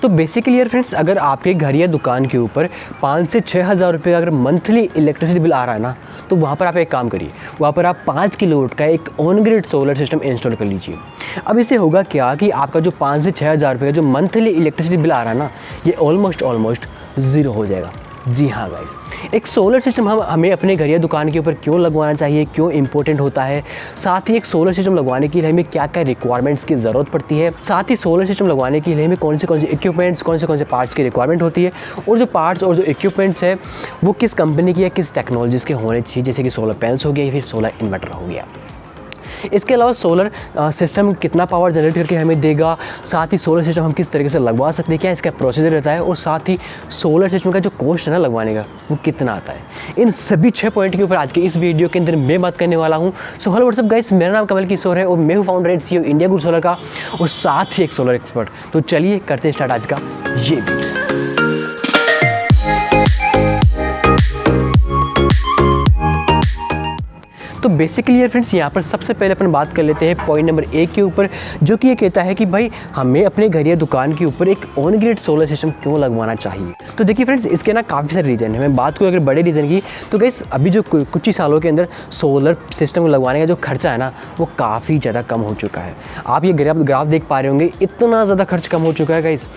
तो बेसिकली यार फ्रेंड्स, अगर आपके घर या दुकान के ऊपर 5 से 6 हज़ार रुपये का अगर मंथली इलेक्ट्रिसिटी बिल आ रहा है ना, तो वहाँ पर आप एक काम करिए, वहाँ पर आप 5 किलोवाट का एक on grid solar system install कर लीजिए। अब इससे होगा क्या कि आपका जो 5 से 6 हज़ार रुपये का जो मंथली इलेक्ट्रिसिटी बिल आ रहा है ना, ये ऑलमोस्ट ज़ीरो हो जाएगा। जी हाँ गाइस, एक सोलर सिस्टम हमें अपने घर या दुकान के ऊपर क्यों लगवाना चाहिए, क्यों इंपॉर्टेंट होता है, साथ ही एक सोलर सिस्टम लगवाने के लिए हमें क्या क्या रिक्वायरमेंट्स की ज़रूरत पड़ती है, साथ ही सोलर सिस्टम लगवाने के लिए हमें कौन से इक्विपमेंट्स, कौन से पार्ट्स की रिक्वायरमेंट होती है, और जो पार्ट्स और जो इक्विपमेंट्स है वो किस कंपनी की या किस टेक्नोलॉजीज़ के होने चाहिए, जैसे कि सोलर पैनल्स हो गया या फिर सोलर इन्वर्टर हो गया। इसके अलावा सोलर सिस्टम कितना पावर जनरेट करके हमें देगा, साथ ही सोलर सिस्टम हम किस तरीके से लगवा सकते हैं, क्या इसका प्रोसीजर रहता है, और साथ ही सोलर सिस्टम का जो कॉस्ट है ना लगवाने का, वो कितना आता है। इन सभी 6 पॉइंट के ऊपर आज के इस वीडियो के अंदर मैं बात करने वाला हूँ। सो हेलो व्हाट्सअप गाइस, मेरा नाम कमल किशोर है और मैं हूँ founder and CEO India good solar का, और साथ ही एक सोलर एक्सपर्ट। तो चलिए करते हैं स्टार्ट आज का ये वीडियो। तो बेसिकली यार फ्रेंड्स, यहाँ पर सबसे पहले अपन बात कर लेते हैं पॉइंट नंबर 1 के ऊपर, जो कि ये कहता है कि भाई हमें अपने घर या दुकान के ऊपर एक ऑन ग्रिड सोलर सिस्टम क्यों लगवाना चाहिए। तो देखिए फ्रेंड्स, इसके ना काफ़ी सारे रीज़न है। मैं बात करूँ अगर बड़े रीज़न की, तो गाइस अभी जो कुछ ही सालों के अंदर सोलर सिस्टम लगवाने का जो खर्चा है ना, वो काफ़ी ज़्यादा कम हो चुका है। आप ये ग्राफ देख पा रहे होंगे, इतना ज़्यादा खर्च कम हो चुका है गाइस।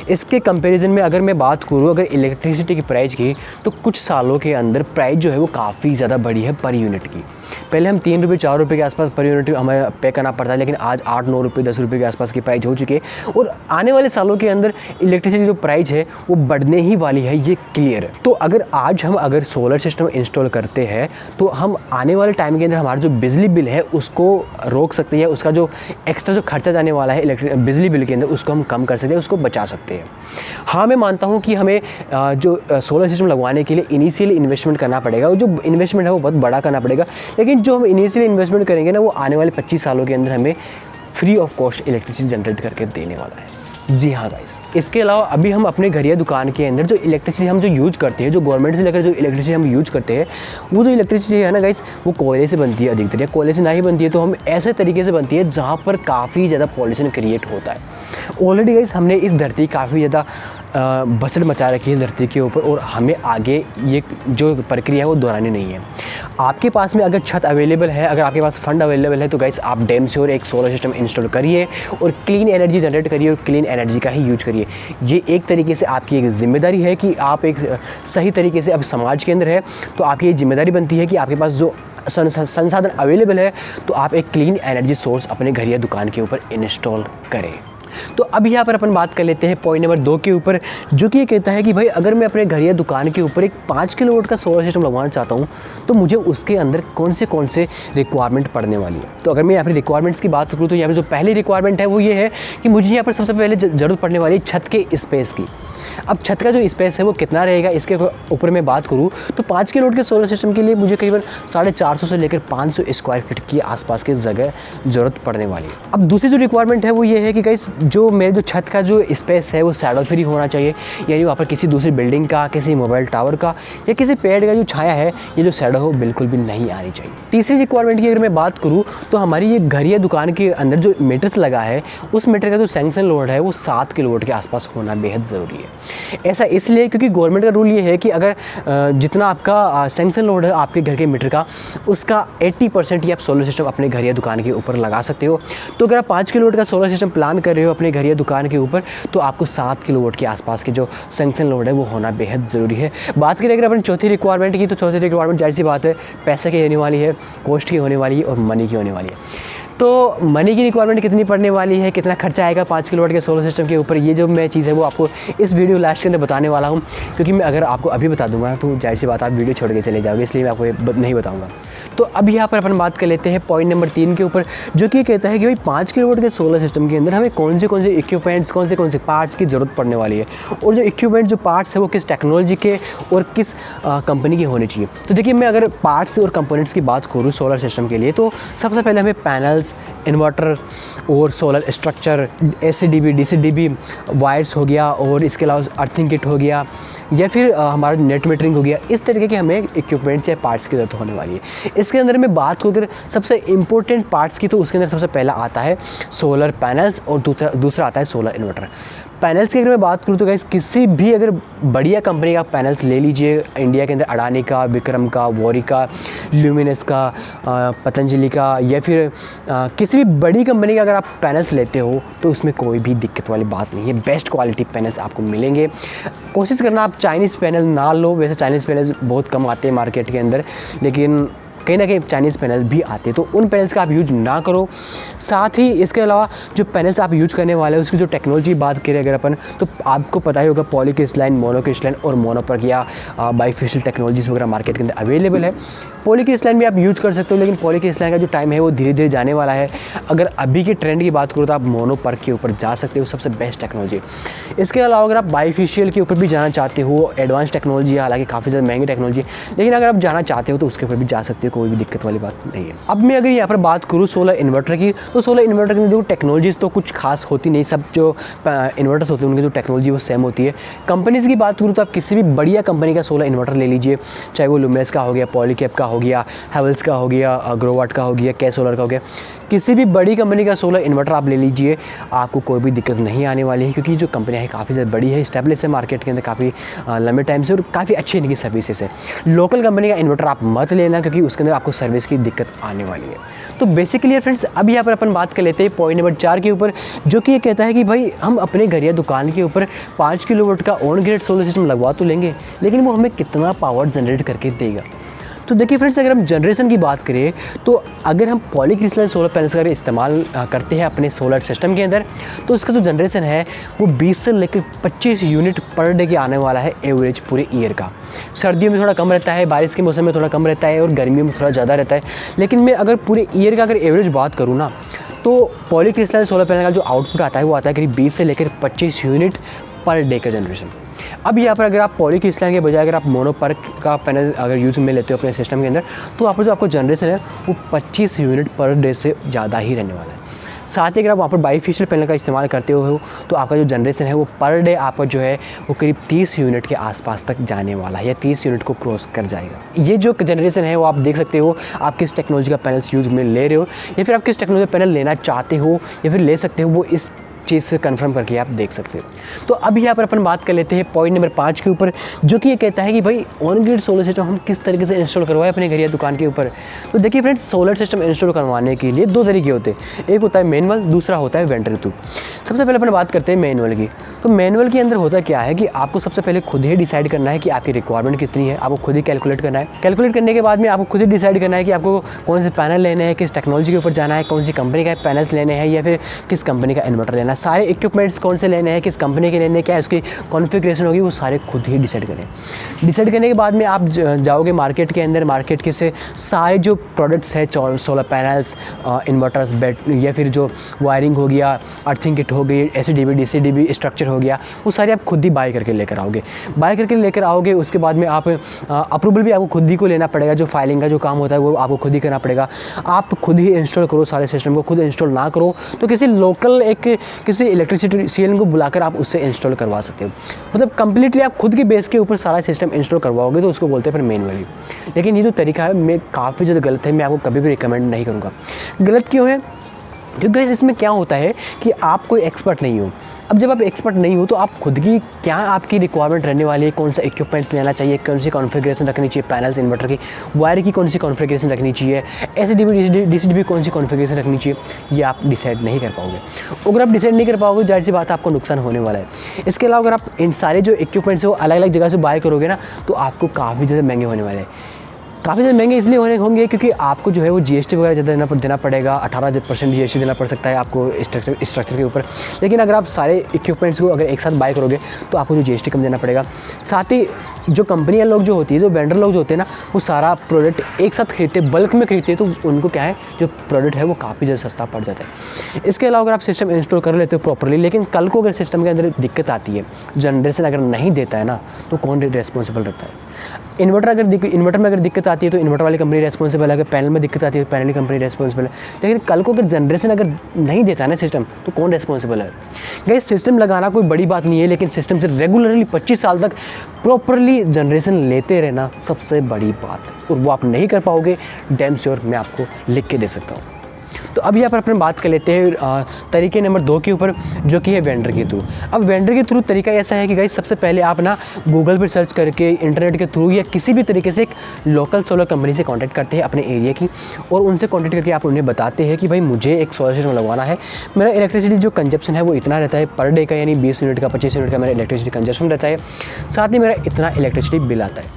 इसके कंपेरिजन में अगर मैं बात करूँ अगर इलेक्ट्रिसिटी की प्राइस की, तो कुछ सालों के अंदर प्राइस जो है वो काफ़ी ज़्यादा बढ़ी है पर यूनिट की। पहले हम 3 रुपये 4 रुपये के आसपास पर यूनिट हमें पे करना पड़ता है, लेकिन आज 8-9 रुपये 10 रुपये के आसपास की प्राइस हो चुकी है, और आने वाले सालों के अंदर इलेक्ट्रिसिटी जो प्राइस है वो बढ़ने ही वाली है, ये क्लियर है। तो अगर हम सोलर सिस्टम इंस्टॉल करते हैं, तो हम आने वाले टाइम के अंदर हमारा जो बिजली बिल है उसको रोक सकते हैं, उसका जो एक्स्ट्रा जो खर्चा जाने वाला है बिजली बिल के अंदर, उसको हम कम कर सकते हैं, उसको बचा सकते हैं। हाँ, मैं मानता हूँ कि हमें जो सोलर सिस्टम लगवाने के लिए इनिशियल इन्वेस्टमेंट करना पड़ेगा, और जो इन्वेस्टमेंट है वो बहुत बड़ा करना पड़ेगा, लेकिन जो हम इनिशियल इन्वेस्टमेंट करेंगे ना, वो आने वाले 25 सालों के अंदर हमें free of cost electricity generate करके देने वाला है। जी हाँ गाइस, इसके अलावा अभी हम अपने घर या दुकान के अंदर जो इलेक्ट्रिसिटी हम जो यूज़ करते हैं, जो गवर्नमेंट से लेकर जो इलेक्ट्रिसिटी हम यूज़ करते हैं, वो जो इलेक्ट्रिसिटी है ना गाइस, वो कोयले से बनती है अधिकतर, या कोयले से ना ही बनती है तो हम ऐसे तरीके से बनती है जहाँ पर काफ़ी ज़्यादा पॉल्यूशन क्रिएट होता है। ऑलरेडी गाइस हमने इस धरती काफ़ी ज़्यादा बसड़ मचा रखी है इस धरती के ऊपर, और हमें आगे ये जो प्रक्रिया है वो दोहरानी नहीं है। आपके पास में अगर छत अवेलेबल है, अगर आपके पास फंड अवेलेबल है, तो गाइस आप डैम श्योर एक सोलर सिस्टम इंस्टॉल करिए और क्लीन एनर्जी जनरेट करिए और क्लीन एनर्जी का ही यूज करिए। ये एक तरीके से आपकी एक जिम्मेदारी है कि आप एक सही तरीके से अब समाज के अंदर है, तो आपकी ये जिम्मेदारी बनती है कि आपके पास जो संसाधन अवेलेबल है, तो आप एक क्लीन एनर्जी सोर्स अपने घर या दुकान के ऊपर इंस्टॉल करें। तो अब यहाँ पर अपन बात कर लेते हैं पॉइंट नंबर 2 के ऊपर, जो कि ये कहता है कि भाई अगर मैं अपने घर या दुकान के ऊपर एक 5 किलोवाट का सोलर सिस्टम लगवाना चाहता हूँ, तो मुझे उसके अंदर कौन से रिक्वायरमेंट पड़ने वाली है। तो अगर मैं यहाँ पर रिक्वायरमेंट्स की बात करूँ, तो यहाँ पर जो पहली रिक्वायरमेंट है वो ये है कि मुझे यहाँ पर सबसे पहले ज़रूरत पड़ने वाली है छत के स्पेस की। अब छत का जो स्पेस है वो कितना रहेगा, इसके ऊपर मैं बात करूँ तो 5 किलोवाट के सोलर सिस्टम के लिए मुझे करीबन 450 से लेकर 500 स्क्वायर फीट की आसपास की जगह ज़रूरत पड़ने वाली है। अब दूसरी जो रिक्वायरमेंट है वो ये है कि गाइस जो मेरे जो छत का जो स्पेस है वो शैडो फ्री होना चाहिए, यानी वहाँ पर किसी दूसरी बिल्डिंग का, किसी मोबाइल टावर का या किसी पेड़ का जो छाया है, ये जो शैडो हो बिल्कुल भी नहीं आनी चाहिए। तीसरी रिक्वायरमेंट की अगर मैं बात करूँ, तो हमारी ये घर या दुकान के अंदर जो मीटर्स लगा है, उस मीटर का जो सैंक्शन लोड है वो 7 किलोवाट के आसपास होना बेहद ज़रूरी है। ऐसा इसलिए क्योंकि गवर्नमेंट का रूल ये है कि अगर जितना आपका सैंक्शन लोड है आपके घर के मीटर का, उसका 80% ही आप सोलर सिस्टम अपने घर या दुकान के ऊपर लगा सकते हो। तो अगर आप 5 किलोवाट का सोलर सिस्टम प्लान कर रहे हो अपने घर या दुकान के ऊपर, तो आपको 7 किलोवाट के आसपास के जो सैंक्शन लोड है वो होना बेहद ज़रूरी है। बात करें अगर अपन चौथी रिक्वायरमेंट की, तो चौथी रिक्वायरमेंट जाहिर सी बात है पैसे की होने वाली है, कॉस्ट की होने वाली है और मनी की होने वाली है। तो मनी की रिक्वायरमेंट कितनी पड़ने वाली है, कितना खर्चा आएगा 5 किलोवाट के सोलर सिस्टम के ऊपर, ये जो मैं चीज़ है वो आपको इस वीडियो लास्ट के अंदर बताने वाला हूँ, क्योंकि मैं अगर आपको अभी बता दूंगा तो जाहिर सी बात आप वीडियो छोड़ के चले जाओगे, इसलिए मैं आपको नहीं बताऊँगा। तो अब यहाँ पर अपन बात कर लेते हैं पॉइंट नंबर 3 के ऊपर, जो कि कहता है कि भाई 5 किलोवाट के सोलर सिस्टम के अंदर हमें कौन से इक्विपमेंट्स, कौन से पार्ट्स की ज़रूरत पड़ने वाली है, और जो इक्विपमेंट जो पार्ट्स है वो किस टेक्नोलॉजी के और किस कंपनी के होने चाहिए। तो देखिए, मैं अगर पार्ट्स और कंपोनेंट्स की बात करूँ सोलर सिस्टम के लिए, तो सबसे पहले हमें पैनल्स, पैनल्स, इन्वर्टर और solar structure, ACDB DCDB wires हो गया, और इसके अलावा अर्थिंग किट हो गया, या फिर हमारा नेट मीटरिंग हो गया। इस तरीके के हमें इक्विपमेंट्स या पार्ट्स की ज़रूरत होने वाली है। इसके अंदर मैं बात करूँ अगर सबसे इम्पोर्टेंट पार्ट्स की, तो उसके अंदर सबसे पहला आता है सोलर पैनल्स और दूसरा आता है सोलर इन्वर्टर। पैनल्स की अगर मैं बात करूँ तो गाइस किसी भी अगर बढ़िया कंपनी का पैनल्स ले लीजिए, इंडिया के अंदर अडानी का, विक्रम का, वोरी का, ल्यूमिनस का, पतंजलि का, या फिर किसी भी बड़ी कंपनी का अगर आप पैनल्स लेते हो तो उसमें कोई भी दिक्कत वाली बात नहीं है। बेस्ट क्वालिटी पैनल्स आपको मिलेंगे। कोशिश करना आप चाइनीज़ पैनल ना लो, वैसे चाइनीज़ पैनल्स बहुत कम आते हैं मार्केट के अंदर, लेकिन कहीं ना कहीं चाइनीज़ पैनल्स भी आते हैं, तो उन पैनल्स का आप यूज ना करो। साथ ही इसके अलावा जो पैनल्स आप यूज करने वाले हैं उसकी जो टेक्नोलॉजी बात करें अगर अपन, तो आपको पता ही होगा पॉलीक्रिस्टलाइन, मोनोक्रिस्टलाइन और मोनोपर या बाइफेशियल टेक्नोलॉजीज़ वगैरह मार्केट के अंदर अवेलेबल है। पॉलीक्रिस्टलाइन भी आप यूज कर सकते हो, लेकिन पॉलीक्रिस्टलाइन का जो टाइम है वो धीरे धीरे जाने वाला है। अगर अभी के ट्रेंड की बात करो तो आप मोनोपर के ऊपर जा सकते हो, सबसे बेस्ट टेक्नोलॉजी। इसके अलावा अगर आप बाइफेशियल के ऊपर भी जाना चाहते हो, एडवांस टेक्नोलॉजी है, हालांकि काफ़ी ज़्यादा महंगी टेक्नोलॉजी, लेकिन अगर आप जाना चाहते हो तो उसके ऊपर भी जा सकते हो, कोई भी दिक्कत वाली बात नहीं है। अब मैं अगर यहाँ पर बात करूँ सोलर इन्वर्टर की, तो सोलर इन्वर्टर की जो टेक्नोलॉजीज़ तो कुछ खास होती नहीं, सब जो इन्वर्टर्स होते हैं उनकी जो टेक्नोलॉजी वो सेम होती है। कंपनीज़ की बात करूँ तो आप किसी भी बढ़िया कंपनी का सोलर इन्वर्टर ले लीजिए, चाहे वो लुमिनस का हो गया, पॉलीकैब का हो गया, हैवेल्स का हो गया, ग्रोवाट का हो गया, के सोलर का हो गया, किसी भी बड़ी कंपनी का सोलर इन्वर्टर आप ले लीजिए, आपको कोई भी दिक्कत नहीं आने वाली है, क्योंकि जो कंपनी है काफ़ी ज़्यादा बड़ी है, स्टेब्लिश है मार्केट के अंदर काफ़ी लंबे टाइम से, और काफ़ी अच्छी इनकी सर्विसेज है। लोकल कंपनी का इन्वर्टर आप मत लेना, क्योंकि उसके अंदर आपको सर्विस की दिक्कत आने वाली है। तो बेसिकली फ्रेंड्स, अब यहाँ पर अपन बात कर लेते हैं पॉइंट नंबर 4 के ऊपर, जो कि ये कहता है कि भाई हम अपने घर या दुकान के ऊपर 5 किलोवाट का ऑन ग्रिड सोलर सिस्टम लगवा तो लेंगे, लेकिन वो हमें कितना पावर जनरेट करके देगा। तो देखिए फ्रेंड्स, अगर हम जनरेशन की बात करें तो अगर हम पॉलीक्रिस्टलाइन सोलर पैनल्स का इस्तेमाल करते हैं अपने सोलर सिस्टम के अंदर, तो उसका जो जनरेशन है वो 20 से लेकर 25 यूनिट पर डे के आने वाला है एवरेज पूरे ईयर का। सर्दियों में थोड़ा कम रहता है, बारिश के मौसम में थोड़ा कम रहता है, और गर्मियों में थोड़ा ज़्यादा रहता है। लेकिन मैं अगर पूरे ईयर का अगर एवरेज बात करूँ ना, तो पॉलीक्रिस्टलाइन सोलर पैनल का जो आउटपुट आता है वो आता है करीब 20 से लेकर 25 यूनिट पर डे का जनरेशन। अब यहाँ पर अगर आप पॉलीक्रिस्टलाइन के बजाय अगर आप मोनोपर का पैनल अगर यूज में लेते हो अपने सिस्टम के अंदर, तो आप जो आपको जनरेशन है वो 25 यूनिट पर डे से ज़्यादा ही रहने वाला है। साथ ही अगर आप वहाँ पर बाइफेशियल पैनल का इस्तेमाल करते हो तो आपका जो जनरेशन है वो पर डे आपका जो है वो करीब 30 यूनिट के आसपास तक जाने वाला है, या 30 यूनिट को क्रॉस कर जाएगा। ये जो जनरेशन है वो आप देख सकते हो आप किस टेक्नोलॉजी का पैनल्स यूज में ले रहे हो, या फिर आप किस टेक्नोलॉजी का पैनल लेना चाहते हो या फिर ले सकते हो, वो इस चीज़ से कंफर्म करके आप देख सकते हो। तो अब यहाँ पर अपन बात कर लेते हैं पॉइंट नंबर 5 के ऊपर, जो कि ये कहता है कि भाई ऑन ग्रिड सोलर सिस्टम हम किस तरीके से इंस्टॉल करवाएं अपने घर या दुकान के ऊपर। तो देखिए फ्रेंड्स, सोलर सिस्टम इंस्टॉल करवाने के लिए 2 तरीके होते हैं, एक होता है मैनुअल, दूसरा होता है वेंडर थ्रू। सबसे पहले अपन बात करते हैं मैनुअल की। तो मैनुअल के अंदर होता क्या है कि आपको सबसे पहले खुद ही डिसाइड करना है कि आपकी रिक्वायरमेंट कितनी है, आपको खुद ही कैलकुलेट करना है। कैलकुलेट करने के बाद में आपको खुद ही डिसाइड करना है कि आपको कौन से पैनल लेने हैं, किस टेक्नोलॉजी के ऊपर जाना है, कौन सी कंपनी का पैनल्स लेने हैं, या फिर किस कंपनी का इन्वर्टर लेना है। सारे इक्विपमेंट्स कौन से लेने हैं, किस कंपनी के लेने हैं, क्या उसकी कॉन्फ़िगरेशन होगी, वो सारे खुद ही डिसाइड करें। डिसाइड करने के बाद में आप जाओगे मार्केट के अंदर, मार्केट के से सारे जो प्रोडक्ट्स है, सोलर पैनल्स, इन्वर्टर्स, बैट, या फिर जो वायरिंग हो गया, अर्थिंग किट हो गई, ACDB DCDB स्ट्रक्चर हो गया, वो सारे आप खुद ही बाय करके लेकर आओगे। बाय करके लेकर आओगे, उसके बाद में आप अप्रूवल भी आपको खुद ही को लेना पड़ेगा, जो फाइलिंग का जो काम होता है वो आपको खुद ही करना पड़ेगा। आप खुद ही इंस्टॉल करो सारे सिस्टम को, खुद इंस्टॉल ना करो तो किसी लोकल किसी इलेक्ट्रिसिटी CL को बुलाकर आप उससे इंस्टॉल करवा सकते हो। मतलब कंप्लीटली आप खुद के बेस के ऊपर सारा सिस्टम इंस्टॉल करवाओगे तो उसको बोलते हैं फिर मैनुअली। लेकिन ये जो तरीका है मैं काफ़ी ज़्यादा गलत है, मैं आपको कभी भी रिकमेंड नहीं करूँगा। गलत क्यों है? क्योंकि इसमें क्या होता है कि आप कोई एक्सपर्ट नहीं हो। अब जब आप एक्सपर्ट नहीं हो तो आप खुद की क्या आपकी रिक्वायरमेंट रहने वाली है, कौन सा इक्विपमेंट्स लेना चाहिए, कौन सी कॉन्फ़िगरेशन रखनी चाहिए, पैनल्स इन्वर्टर की, वायर की कौन सी कॉन्फ़िगरेशन रखनी चाहिए, ACDB DCDB कौन सी कॉन्फ़िगरेशन रखनी चाहिए, ये आप डिसाइड नहीं कर पाओगे। अगर आप डिसाइड नहीं कर पाओगे, जाहिर सी बात है आपको नुकसान होने वाला है। इसके अलावा अगर आप इन सारे जो इक्विपमेंट्स है वो अलग अलग जगह से बाय करोगे ना, तो आपको काफ़ी ज़्यादा महंगे होने वाले हैं। काफ़ी ज़्यादा महंगे इसलिए होंगे क्योंकि आपको जो है वो GST वगैरह ज़्यादा देना पड़ेगा, 18% GST देना पड़ सकता है आपको स्ट्रक्चर के ऊपर। लेकिन अगर आप सारे इक्विपमेंट्स को अगर एक साथ बाय करोगे तो आपको जो GST कम देना पड़ेगा। साथ ही जो कंपनियाँ लोग जो होती है, जो वेंडर लोग जो होते हैं ना, वो सारा प्रोडक्ट एक साथ खरीदते, बल्क में खरीदते, तो उनको क्या है जो प्रोडक्ट है वो काफ़ी ज़्यादा सस्ता पड़ जाता है। इसके अलावा अगर आप सिस्टम इंस्टॉल कर लेते हो प्रॉपरली, लेकिन कल को अगर सिस्टम के अंदर दिक्कत आती है, जनरेशन अगर नहीं देता है ना, तो कौन रिस्पॉन्सिबल रहता है? इन्वर्टर में अगर दिक्कत आती है तो इन्वर्टर वाली कंपनी रेस्पॉन्सिबल है, अगर पैनल में दिक्कत आती है तो पैनल की कंपनी रेस्पॉन्सिबल है। लेकिन कल को अगर जनरेशन अगर नहीं देता है ना सिस्टम, तो कौन रेस्पॉन्सिबल है? गाइस सिस्टम लगाना कोई बड़ी बात नहीं है, लेकिन सिस्टम से रेगुलरली 25 साल तक प्रॉपरली जनरेशन लेते रहना सबसे बड़ी बात है, और वो आप नहीं कर पाओगे, डैम श्योर मैं आपको लिख के दे सकता हूँ। तो अब यहाँ पर अपन बात कर लेते हैं तरीके नंबर 2 के ऊपर, जो कि है वेंडर के थ्रू। अब वेंडर के थ्रू तरीका ऐसा है कि गाइस सबसे पहले आप ना गूगल पर सर्च करके, इंटरनेट के थ्रू या किसी भी तरीके से एक लोकल सोलर कंपनी से कांटेक्ट करते हैं अपने एरिया की, और उनसे कांटेक्ट करके आप उन्हें बताते हैं कि भाई मुझे एक सोलर सिस्टम लगवाना है, मेरा इलेक्ट्रिसिटी जो कंजप्शन है वो इतना रहता है पर डे का, यानी 20 यूनिट का 25 यूनिट का मेरा इलेक्ट्रिसिटी कंजप्शन रहता है, साथ ही मेरा इतना इलेक्ट्रिसिटी बिल आता है।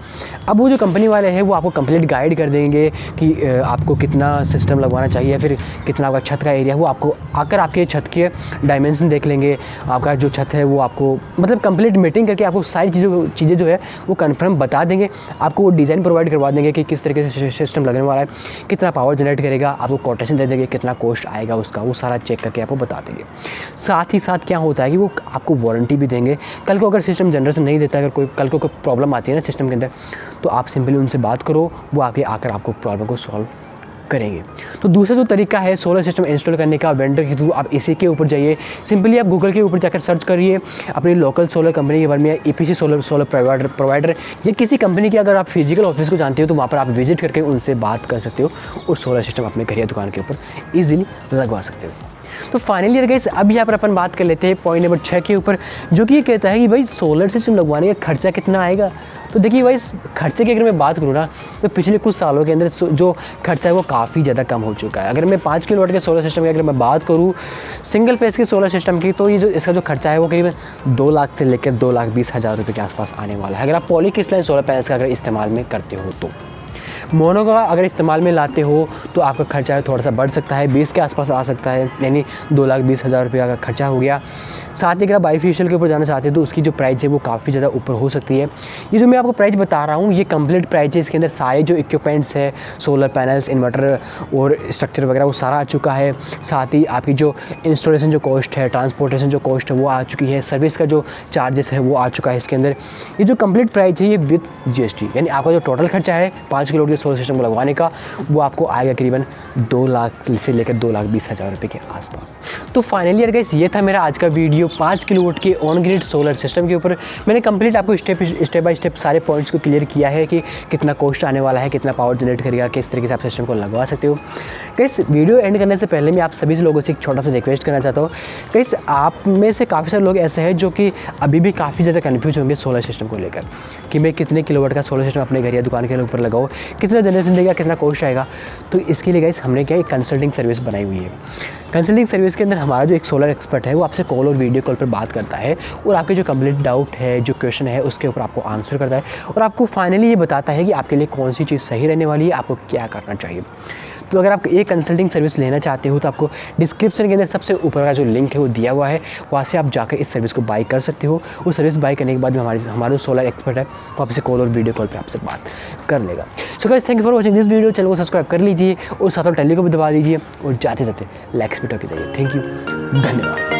अब वो जो कंपनी वाले हैं वो आपको कंप्लीट गाइड कर देंगे कि आपको कितना सिस्टम लगवाना चाहिए, फिर कितना आपका छत का एरिया, वो आपको आकर आपके छत के डायमेंशन देख लेंगे, आपका जो छत है वो आपको मतलब कंप्लीट मीटिंग करके आपको सारी चीज़ें जो है वो कंफर्म बता देंगे, आपको वो डिज़ाइन प्रोवाइड करवा देंगे कि किस तरीके से सिस्टम लगने वाला है, कितना पावर जनरेट करेगा, आपको कोटेशन दे देंगे, कितना कॉस्ट आएगा उसका, वो सारा चेक करके आपको बता देंगे। साथ ही साथ क्या होता है कि वो आपको वारंटी भी देंगे। कल को अगर सिस्टम जनरेशन नहीं देता, अगर कल को कोई प्रॉब्लम आती है ना सिस्टम के अंदर, तो आप सिंपली उनसे बात करो, वो आके आकर आपको प्रॉब्लम को सॉल्व करेंगे। तो दूसरा जो तरीका है सोलर सिस्टम इंस्टॉल करने का वेंडर के थ्रू, आप इसी के ऊपर जाइए, सिंपली आप गूगल के ऊपर जाकर सर्च करिए अपनी लोकल सोलर कंपनी के बारे में, EPC सोलर प्रोवाइडर या किसी कंपनी की अगर आप फिजिकल ऑफिस को जानते हो तो वहाँ पर आप विजिट करके उनसे बात कर सकते हो और सोलर सिस्टम अपने घर या दुकान के ऊपर ईजिली लगवा सकते हो। तो फाइनली गाइस अब यहाँ पर अपन बात कर लेते हैं पॉइंट नंबर 6 के ऊपर, जो कि ये कहता है कि भाई सोलर सिस्टम लगवाने का खर्चा कितना आएगा। तो देखिए भाई खर्चे की अगर मैं बात करूँ ना, तो पिछले कुछ सालों के अंदर जो खर्चा है वो काफ़ी ज़्यादा कम हो चुका है। अगर मैं 5 किलोवाट के सोलर सिस्टम की अगर मैं बात करूँ सिंगल फेस के सोलर सिस्टम की, तो ये जो इसका जो खर्चा है वो करीबन 2 लाख से लेकर 2,20,000 रुपये के आसपास आने वाला है, अगर आप पॉलीक्रिस्टलाइन सोलर पैनल्स का अगर इस्तेमाल में करते हो तो। मोनो का अगर इस्तेमाल में लाते हो तो आपका खर्चा है थोड़ा सा बढ़ सकता है, 20 के आसपास आ सकता है, यानी 2,20,000 रुपये का खर्चा हो गया। साथ ही अगर आप बाईफेशियल के ऊपर जाना चाहते हो तो उसकी जो प्राइस है वो काफ़ी ज़्यादा ऊपर हो सकती है। ये जो मैं आपको प्राइस बता रहा हूँ ये कंप्लीट प्राइस है, इसके अंदर सारे जो इक्विपमेंट्स है, सोलर पैनल्स, इन्वर्टर और स्ट्रक्चर वगैरह वो सारा आ चुका है। साथ ही आपकी जो इंस्टॉलेशन जो कॉस्ट है, ट्रांसपोर्टेशन जो कॉस्ट है वो आ चुकी है, सर्विस का जो चार्जेस है वो आ चुका है इसके अंदर। ये जो कंप्लीट प्राइस है ये विद GST, यानी आपका जो टोटल खर्चा है 5 किलो के सोलर सिस्टम को लगवाने का वो आपको आएगा करीबन 2 लाख से लेकर 2,20,000 रुपये के आसपास। तो फाइनली यार गाइस ये था मेरा आज का वीडियो 5 किलोवाट के ऑन ग्रिड सोलर सिस्टम के ऊपर। मैंने कंप्लीट आपको स्टेप बाय स्टेप सारे पॉइंट्स को क्लियर किया है कि कितना कॉस्ट आने वाला है, कितना पावर जनरेट करेगा, किस तरीके से आप सिस्टम को लगवा सकते हो। गाइस वीडियो एंड करने से पहले मैं आप सभी लोगों से एक छोटा सा रिक्वेस्ट करना चाहता हूँ। गाइस आप में से काफ़ी सारे लोग ऐसे हैं जो कि अभी भी काफ़ी ज़्यादा कन्फ्यूज होंगे सोलर सिस्टम को लेकर कि मैं कितने किलोवाट का सोलर सिस्टम अपने घर या दुकान के ऊपर लगाऊँ, कितना जनरेशन देगा, कितना कॉस्ट आएगा। तो इसके लिए गाइस हमने क्या एक कंसल्टिंग सर्विस बनाई हुई है। कंसल्टिंग सर्विस के अंदर हमारा जो एक सोलर एक्सपर्ट है वो आपसे कॉल और वीडियो कॉल पर बात करता है और आपके जो कंप्लीट डाउट है, जो क्वेश्चन है उसके ऊपर आपको आंसर करता है और आपको फाइनली ये बताता है कि आपके लिए कौन सी चीज़ सही रहने वाली है, आपको क्या करना चाहिए। तो अगर आप एक कंसल्टिंग सर्विस लेना चाहते हो तो आपको डिस्क्रिप्शन के अंदर सबसे ऊपर का जो लिंक है वो दिया हुआ है, वहाँ से आप जाकर इस सर्विस को बाई कर सकते हो। वो सर्विस बाई करने के बाद में हमारा सोलर एक्सपर्ट है वो आपसे कॉल और वीडियो कॉल पे आपसे बात कर लेगा। So guys thank you for watching this video. Channel को सब्सक्राइब कर लीजिए और साथ में टेली को भी दबा दीजिए और जाते जाते लाइक्स भी ठोक जाइए। थैंक यू, धन्यवाद।